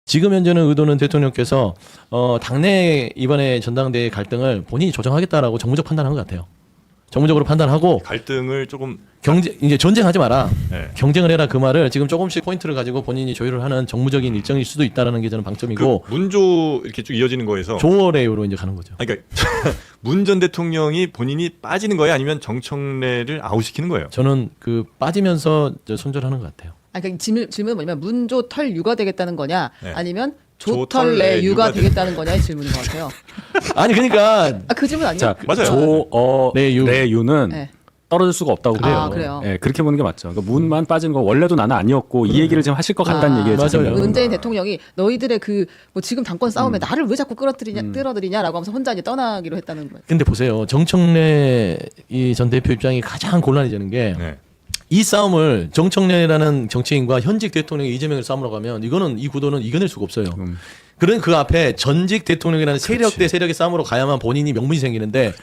지금 현재는 의도는 대통령께서 당내 이번에 전당대회 갈등을 본인이 조정하겠다라고 정무적 판단한 것 같아요. 정무적으로 판단하고 갈등을 조금 이제 전쟁하지 마라. 네. 경쟁을 해라 그 말을 지금 조금씩 포인트를 가지고 본인이 조율을 하는 정무적인 일정일 수도 있다라는 게 저는 방점이고 그 문조 이렇게 쭉 이어지는 거에서 조월회로 이제 가는 거죠. 그러니까 문 전 대통령이 본인이 빠지는 거예요, 아니면 정청래를 아웃시키는 거예요? 저는 그 빠지면서 손절하는 것 같아요. 그러니까 질문은 뭐냐면 문조 털 유가 되겠다는 거냐, 네. 아니면 조털 조털 내 내 유가 유가 되겠다는 거냐의 질문인 것 같아요. 아니 그러니까 그 질문 아니에요? 자, 맞아요. 내유는 네. 떨어질 수가 없다고 그래요. 아, 그래요? 예, 그렇게 보는 게 맞죠. 그러니까 문만 빠진 거 원래도 나는 아니었고 이 얘기를 지금 하실 것 같다는 얘기예요. 맞아요. 지금. 문재인 대통령이 너희들의 그 뭐 지금 당권 싸움에 나를 왜 자꾸 끌어들이냐라고 하면서 혼자 이제 떠나기로 했다는 거예요. 근데 보세요. 정청래 이 전 대표 입장이 가장 곤란이 되는 게 이 네. 싸움을 정청래라는 정치인과 현직 대통령이 이재명을 싸움으로 가면 이거는 이 구도는 이겨낼 수가 없어요. 그런 그 앞에 전직 대통령이라는 세력 대 세력의 싸움으로 가야만 본인이 명분이 생기는데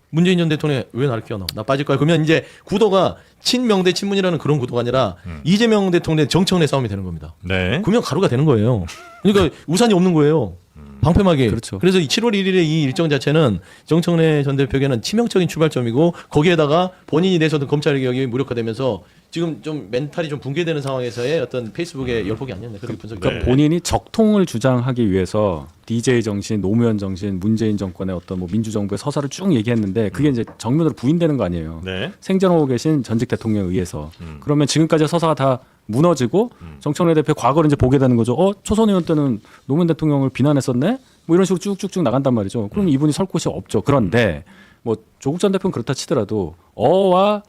문재인 전 대통령 왜 나를 끼워넣어? 나 빠질 거야. 그러면 이제 구도가 친명 대 친문이라는 그런 구도가 아니라 이재명 대통령 정청래 싸움이 되는 겁니다. 네. 그러면 가루가 되는 거예요. 그러니까 우산이 없는 거예요. 방패막이. 그렇죠. 그래서 7월 1일에 이 일정 자체는 정청래 전 대표에게는 치명적인 출발점이고 거기에다가 본인이 내서든 검찰 개혁이 무력화되면서 지금 좀 멘탈이 좀 붕괴되는 상황에서의 어떤 페이스북의 열폭이 아니었나 그렇게 분석이 그러니까 됩니다. 본인이 적통을 주장하기 위해서 DJ 정신, 노무현 정신, 문재인 정권의 어떤 뭐 민주정부의 서사를 쭉 얘기했는데 그게 이제 정면으로 부인되는 거 아니에요. 네. 생전하고 계신 전직 대통령에 의해서. 그러면 지금까지 서사가 다 무너지고 정청래 대표 과거를 이제 보게 되는 거죠. 초선 의원 때는 노무현 대통령을 비난했었네. 뭐 이런 식으로 쭉쭉쭉 나간단 말이죠. 그럼 이분이 설 곳이 없죠. 그런데 뭐 조국 전 대표는 그렇다 치더라도 어와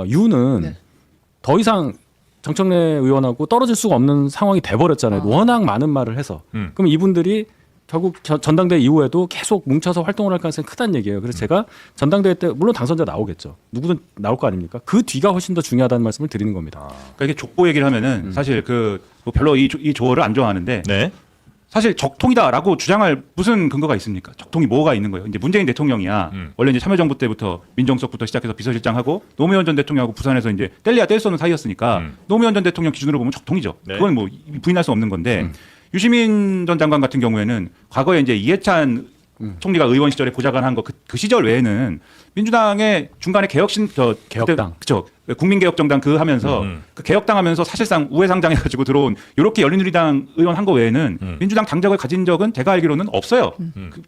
유는 네. 더 이상 정청래 의원하고 떨어질 수가 없는 상황이 돼버렸잖아요. 워낙 많은 말을 해서. 그럼 이분들이 결국 전당대회 이후에도 계속 뭉쳐서 활동을 할 가능성이 크다는 얘기예요. 그래서 제가 전당대회 때 물론 당선자 나오겠죠. 누구든 나올 거 아닙니까? 그 뒤가 훨씬 더 중요하다는 말씀을 드리는 겁니다. 그러니까 이게 족보 얘기를 하면은 사실 뭐 별로 이 조어를 안 좋아하는데 네. 사실 적통이다라고 주장할 무슨 근거가 있습니까? 적통이 뭐가 있는 거예요? 이제 문재인 대통령이야. 원래 이제 참여정부 때부터 민정수석부터 시작해서 비서실장하고 노무현 전 대통령하고 부산에서 이제 뗄래야 뗄 수 없는 사이였으니까 노무현 전 대통령 기준으로 보면 적통이죠. 네. 그건 뭐 부인할 수 없는 건데 유시민 전 장관 같은 경우에는 과거에 이제 이해찬 총리가 의원 시절에 보좌관 한 거 그 시절 외에는 민주당의 중간에 개혁당. 그렇죠. 국민개혁정당 그 하면서 그 개혁당 하면서 사실상 우회상장해가지고 들어온 이렇게 열린우리당 의원 한 거 외에는 민주당 당적을 가진 적은 제가 알기로는 없어요.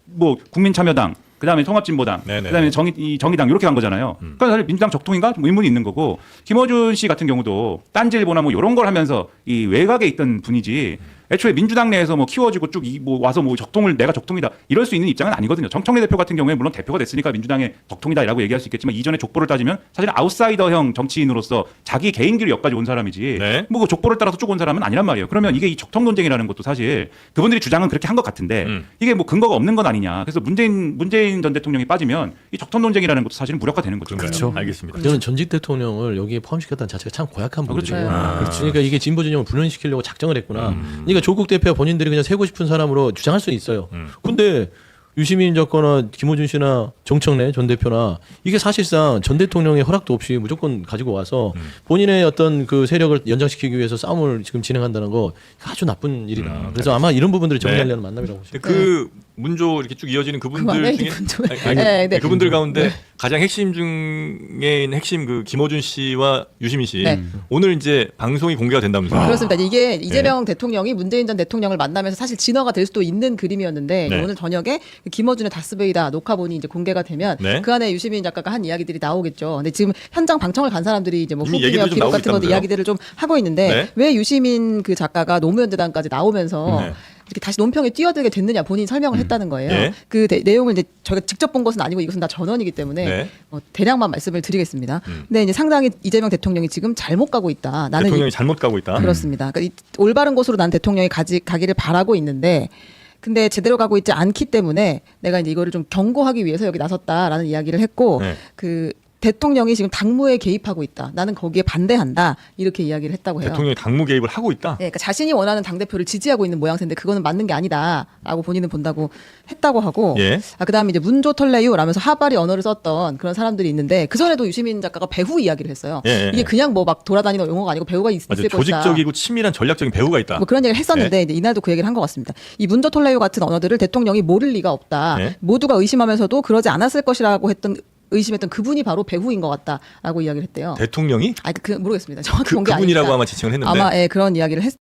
뭐 국민참여당, 그다음에 통합진보당, 네네네. 그다음에 정의당 이렇게 간 거잖아요. 그러니까 사실 민주당 적통인가 뭐 의문이 있는 거고 김어준 씨 같은 경우도 딴지일보나 뭐 이런 걸 하면서 이 외곽에 있던 분이지. 애초에 민주당 내에서 뭐 키워지고 쭉 뭐 와서 뭐 적통을 내가 적통이다 이럴 수 있는 입장은 아니거든요. 정청래 대표 같은 경우에 물론 대표가 됐으니까 민주당의 적통이다라고 얘기할 수 있겠지만 이전에 족보를 따지면 사실 아웃사이더형 정치인으로서 자기 개인기를 여기까지 온 사람이지 네. 뭐 그 족보를 따라서 쭉 온 사람은 아니란 말이에요. 그러면 이게 이 적통 논쟁이라는 것도 사실 그분들이 주장은 그렇게 한 것 같은데 이게 뭐 근거가 없는 건 아니냐. 그래서 문재인 전 대통령이 빠지면 이 적통 논쟁이라는 것도 사실은 무력화되는 거죠. 그렇죠. 알겠습니다. 저는 전직 대통령을 여기에 포함시켰다는 자체가 참 고약한 부분이죠. 그렇죠. 그러니까 이게 진보 진영을 분열시키려고 작정을 했구나. 그러니까 조국 대표가 본인들이 그냥 세고 싶은 사람으로 주장할 수 있어요. 근데 유시민 작가나 김어준 씨나 정청래 전 대표나 이게 사실상 전 대통령의 허락도 없이 무조건 가지고 와서 본인의 어떤 그 세력을 연장시키기 위해서 싸움을 지금 진행한다는 거 아주 나쁜 일이다. 그래서 아마 이런 부분들을 정리하려는 만남이라고 보시죠. 그 문조 이렇게 쭉 이어지는 그분들 그만해, 중에 문조에. 아니, 네, 네. 그분들 가운데 가장 핵심 중에 있는 핵심 그 김어준 씨와 유시민 씨 네. 오늘 이제 방송이 공개가 된다면서요. 그렇습니다. 이게 이재명 대통령이 문재인 전 대통령을 만나면서 사실 진화가 될 수도 있는 그림이었는데 네. 오늘 저녁에 그 김어준의 다스베이다 녹화본이 이제 공개가 되면 네. 그 안에 유시민 작가가 한 이야기들이 나오겠죠. 근데 지금 현장 방청을 간 사람들이 이제 뭐 이미 후기나 얘기들이 좀 기록 나오고 같은 것도 있다면서요. 이야기들을 좀 하고 있는데 네. 왜 유시민 그 작가가 노무현 재단까지 나오면서 네. 이렇게 다시 논평에 뛰어들게 됐느냐 본인이 설명을 했다는 거예요. 네. 그 내용을 이제 저희가 직접 본 것은 아니고 이것은 다 전원이기 때문에 네. 대략만 말씀을 드리겠습니다. 근데 이제 상당히 이재명 대통령이 지금 잘못 가고 있다. 나는 대통령이 잘못 가고 있다. 그렇습니다. 그러니까 올바른 곳으로 난 대통령이 가기를 바라고 있는데 근데 제대로 가고 있지 않기 때문에 내가 이제 이거를 좀 경고하기 위해서 여기 나섰다라는 이야기를 했고 네. 그 대통령이 지금 당무에 개입하고 있다. 나는 거기에 반대한다. 이렇게 이야기를 했다고 해요. 대통령이 당무 개입을 하고 있다. 네, 그러니까 자신이 원하는 당대표를 지지하고 있는 모양새인데 그거는 맞는 게 아니다라고 본인은 본다고 했다고 하고 예. 그다음에 이제 문조털레유라면서 하바리 언어를 썼던 그런 사람들이 있는데 그전에도 유시민 작가가 배후 이야기를 했어요. 예. 이게 그냥 뭐 막 돌아다니는 용어가 아니고 배후가 있을 맞아요. 것이다. 조직적이고 치밀한 전략적인 배후가 있다. 뭐 그런 얘기를 했었는데 이제 이날도 그 얘기를 한 것 같습니다. 이 문조톨레유 같은 언어들을 대통령이 모를 리가 없다. 네. 모두가 의심하면서도 그러지 않았을 것이라고 의심했던 그분이 바로 배후인 것 같다라고 이야기를 했대요. 대통령이 그 모르겠습니다. 정확히 본 게 그분이라고 아니니까. 아마 지칭을 했는데 아마 예, 그런 이야기를